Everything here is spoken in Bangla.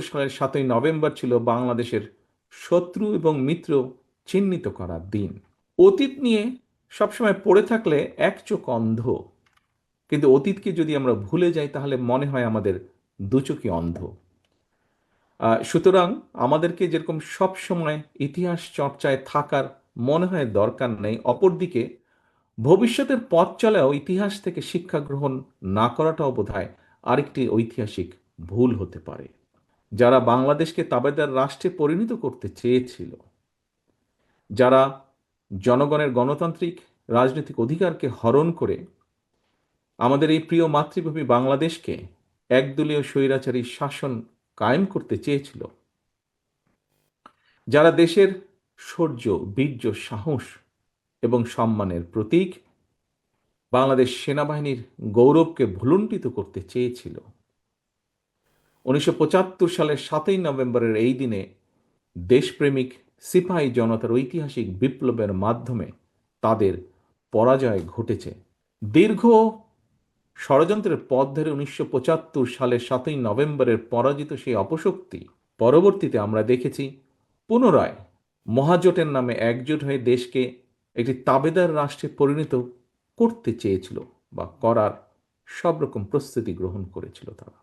সালের 7ই নভেম্বর ছিল বাংলাদেশের শত্রু এবং মিত্র চিহ্নিত করার দিন। অতীত নিয়ে সবসময় পড়ে থাকলে এক চোখ অন্ধ, কিন্তু অতীতকে যদি আমরা ভুলে যাই তাহলে মনে হয় আমাদের দুচোখই অন্ধ। সুতরাং আমাদেরকে যেরকম সবসময় ইতিহাস চর্চায় থাকার মনে হয় দরকার নেই, অপরদিকে ভবিষ্যতের পথ চলাও ইতিহাস থেকে শিক্ষা গ্রহণ না করাটাও বোধহয় আরেকটি ঐতিহাসিক ভুল হতে পারে। যারা বাংলাদেশকে তাবেদার রাষ্ট্রে পরিণত করতে চেয়েছিল, যারা জনগণের গণতান্ত্রিক রাজনৈতিক অধিকারকে হরণ করে আমাদের এই প্রিয় মাতৃভূমি বাংলাদেশকে একদলীয় স্বৈরাচারী শাসন কায়েম করতে চেয়েছিল, যারা দেশের শৌর্য, বীর্য, সাহস এবং সম্মানের প্রতীক বাংলাদেশ সেনাবাহিনীর গৌরবকে ভুলুণ্ঠিত করতে চেয়েছিল, 1975 সালের 7ই নভেম্বরের এই দিনে দেশপ্রেমিক সিপাহী জনতার ঐতিহাসিক বিপ্লবের মাধ্যমে তাদের পরাজয় ঘটেছে। দীর্ঘ ষড়যন্ত্রের পথ ধরে 1975 সালের 7ই নভেম্বরের পরাজিত সেই অপশক্তি পরবর্তীতে আমরা দেখেছি পুনরায় মহাজোটের নামে একজোট হয়ে দেশকে একটি তাবেদার রাষ্ট্রে পরিণত করতে চেয়েছিল বা করার সব রকম প্রস্তুতি গ্রহণ করেছিল তারা।